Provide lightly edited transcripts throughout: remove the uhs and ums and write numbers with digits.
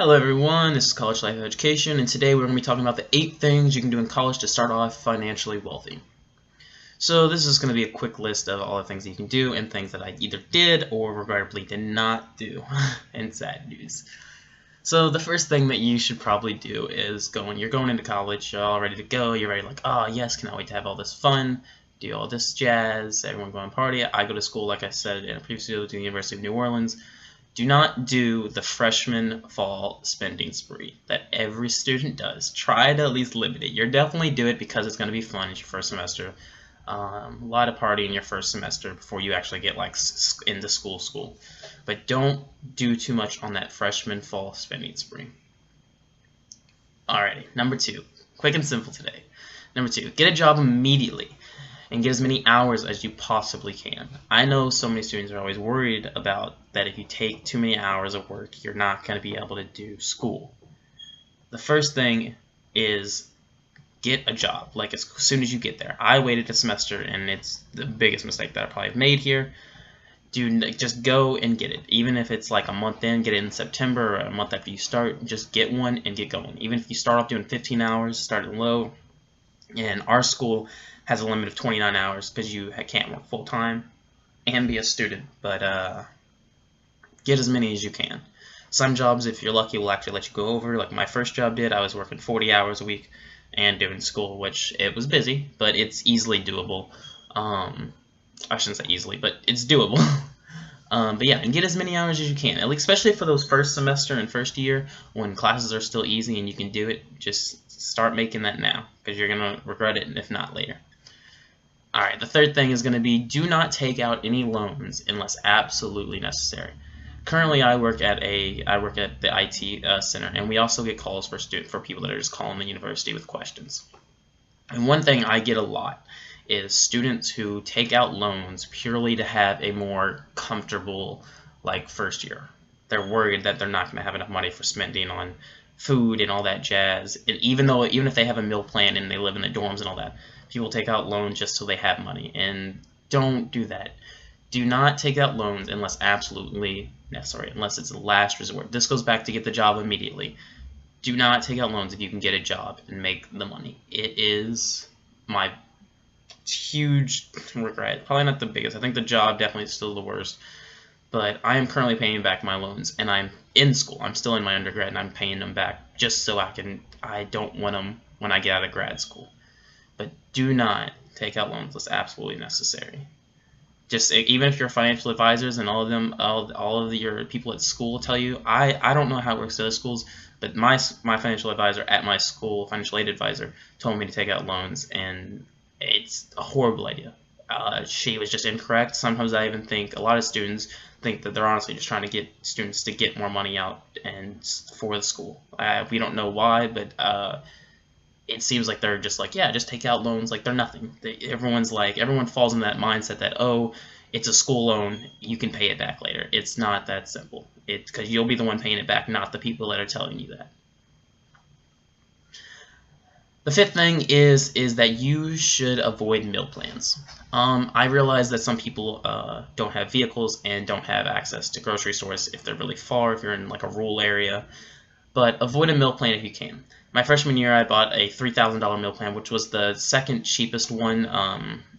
Hello everyone, this is College Life Education, and today we're going to be talking about the 8 things you can do in college to start off financially wealthy. So this is going to be a quick list of all the things that you can do and things that I either did or regrettably did not do, and sad news. So the first thing that you should probably do is you're going into college, you're all ready to go, you're ready like, oh yes, cannot wait to have all this fun, do all this jazz, everyone go and party. I go to school, like I said in a previous video, to the University of New Orleans. Do not do the freshman fall spending spree that every student does. Try to at least limit it. You'll definitely do it because it's going to be fun. It's your first semester. A lot of partying your first semester before you actually get like into school. But don't do too much on that freshman fall spending spree. Alrighty, number 2. Quick and simple today. Number 2, get a job immediately and get as many hours as you possibly can. I know so many students are always worried about that if you take too many hours of work, you're not going to be able to do school. The first thing is get a job, like as soon as you get there. I waited a semester, and it's the biggest mistake that I probably have made here. Just go and get it. Even if it's like a month in, get it in September or a month after you start, just get one and get going. Even if you start off doing 15 hours, starting low, and our school has a limit of 29 hours because you can't work full-time and be a student, but get as many as you can. Some jobs, if you're lucky, will actually let you go over. Like my first job did, I was working 40 hours a week and doing school, which it was busy, but it's easily doable. I shouldn't say easily, but it's doable. But yeah, and get as many hours as you can, especially for those first semester and first year when classes are still easy and you can do it. Just start making that now because you're going to regret it if not later. Alright, the third thing is going to be do not take out any loans unless absolutely necessary. Currently, I work at the IT center, and we also get calls for people that are just calling the university with questions. And one thing I get a lot is students who take out loans purely to have a more comfortable first year. They're worried that they're not going to have enough money for spending on food and all that jazz. And even if they have a meal plan and they live in the dorms and all that, people take out loans just so they have money, and don't do that. Do not take out loans unless absolutely necessary, unless it's the last resort. This goes back to get the job immediately. Do not take out loans if you can get a job and make the money. It is my huge regret. Probably not the biggest. I think the job definitely is still the worst. But I am currently paying back my loans, and I'm in school. I'm still in my undergrad, and I'm paying them back just so I don't want them when I get out of grad school. But do not take out loans unless absolutely necessary. Just even if your financial advisors and all of your people at school tell you, I don't know how it works at other schools, but my financial advisor at my school, financial aid advisor, told me to take out loans, and it's a horrible idea. She was just incorrect. Sometimes I even think a lot of students think that they're honestly just trying to get students to get more money out and for the school. We don't know why, but it seems like they're just like, yeah, just take out loans like they're nothing. Everyone falls in that mindset that, oh, it's a school loan, you can pay it back later. It's not that simple. It's because you'll be the one paying it back, not the people that are telling you that. The fifth thing is that you should avoid meal plans. I realize that some people don't have vehicles and don't have access to grocery stores if they're really far, if you're in like a rural area. But avoid a meal plan if you can. My freshman year, I bought a $3,000 meal plan, which was the second cheapest one.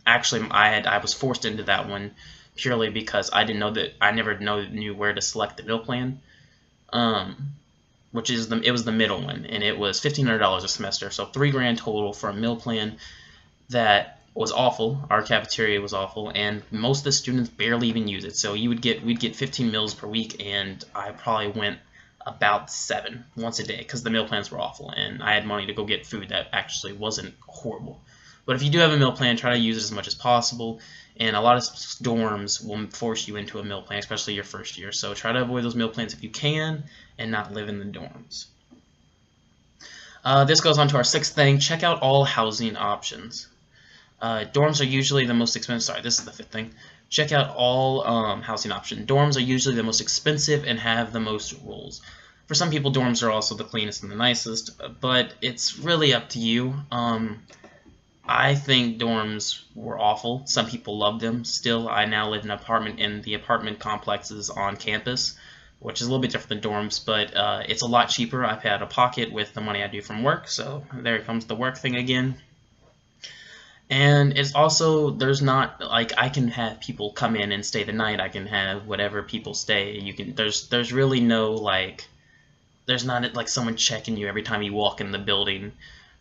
Actually, I was forced into that one purely because I never knew where to select the meal plan. It was the middle one, and it was $1,500 a semester, so $3,000 total for a meal plan that was awful. Our cafeteria was awful, and most of the students barely even use it. So we'd get 15 meals per week, and I probably went about 7 once a day because the meal plans were awful, and I had money to go get food that actually wasn't horrible. But if you do have a meal plan, try to use it as much as possible, and a lot of dorms will force you into a meal plan, especially your first year. So try to avoid those meal plans if you can and not live in the dorms. This goes on to our 6th thing. Check out all housing options. Dorms are usually the most expensive. Sorry, this is the 5th thing. Check out all housing options. Dorms are usually the most expensive and have the most rules. For some people, dorms are also the cleanest and the nicest, but it's really up to you. I think dorms were awful. Some people love them still. I now live in an apartment, and the apartment complexes on campus which is a little bit different than dorms, but it's a lot cheaper. I pay out of pocket with the money I do from work, so there comes the work thing again. And it's also, there's not, like, I can have people come in and stay the night. I can have whatever people stay. You can, there's really no, like, there's not, like, someone checking you every time you walk in the building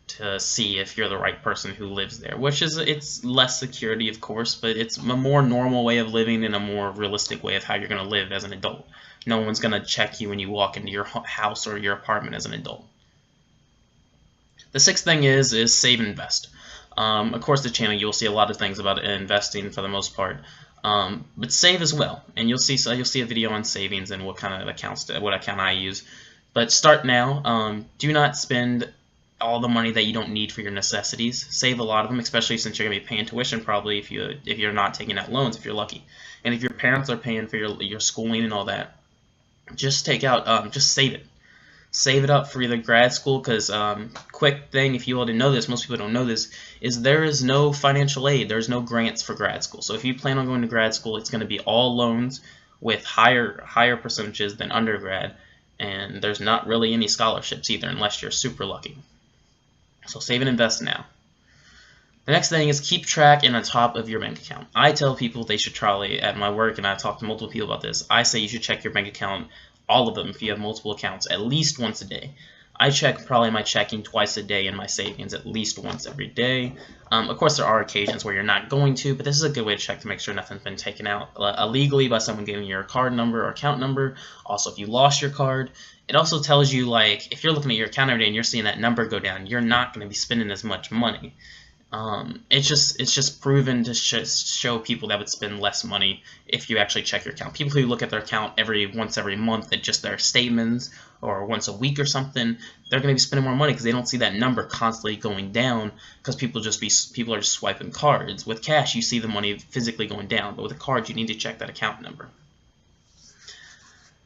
to see if you're the right person who lives there, which is, it's less security, of course, but it's a more normal way of living and a more realistic way of how you're going to live as an adult. No one's going to check you when you walk into your house or your apartment as an adult. The sixth thing is save and invest. Of course, the channel, you'll see a lot of things about investing for the most part, but save as well. And you'll see a video on savings and what kind of what account I use. But start now. Do not spend all the money that you don't need for your necessities. Save a lot of them, especially since you're gonna be paying tuition probably if you're not taking out loans, if you're lucky. And if your parents are paying for your schooling and all that, just take out, just save it. Save it up for either grad school, because quick thing, if you all didn't know this, most people don't know this, is there is no financial aid. There's no grants for grad school. So if you plan on going to grad school, it's going to be all loans with higher percentages than undergrad, and there's not really any scholarships either unless you're super lucky. So save and invest now. The next thing is keep track and on top of your bank account. I tell people they should try at my work, and I've talked to multiple people about this. I say you should check your bank account, all of them, if you have multiple accounts, at least once a day. I check probably my checking twice a day and my savings at least once every day. Of course, there are occasions where you're not going to, but this is a good way to check to make sure nothing's been taken out illegally by someone giving you your card number or account number. Also, if you lost your card, it also tells you, like, if you're looking at your account every day and you're seeing that number go down, you're not going to be spending as much money. It's just proven to show people that would spend less money if you actually check your account. People who look at their account once every month at just their statements or once a week or something, they're going to be spending more money because they don't see that number constantly going down, because people are just swiping cards. With cash, you see the money physically going down, but with a card, you need to check that account number.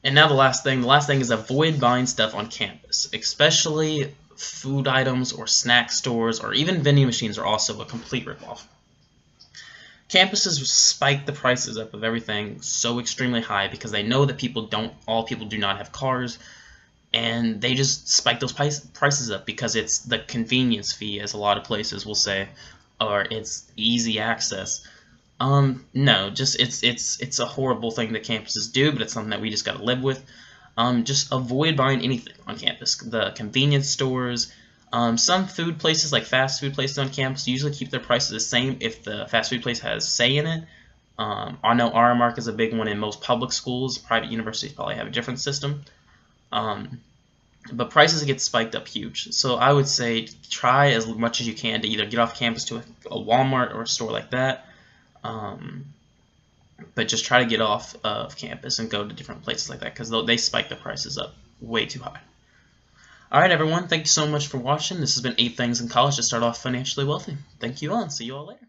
And now the last thing is avoid buying stuff on campus, especially food items or snack stores or even vending machines are also a complete ripoff. Campuses spike the prices up of everything so extremely high because they know that all people do not have cars, and they just spike those prices up because it's the convenience fee, as a lot of places will say, or it's easy access. No, just it's a horrible thing that campuses do, but it's something that we just got to live with. Just avoid buying anything on campus. The convenience stores, some food places like fast food places on campus usually keep their prices the same if the fast food place has say in it. I know Aramark is a big one in most public schools. Private universities probably have a different system. But prices get spiked up huge. So I would say try as much as you can to either get off campus to a Walmart or a store like that. But just try to get off of campus and go to different places like that, because they spike the prices up way too high. Alright everyone, thank you so much for watching. This has been 8 Things in College to Start Off Financially Wealthy. Thank you all, and see you all later.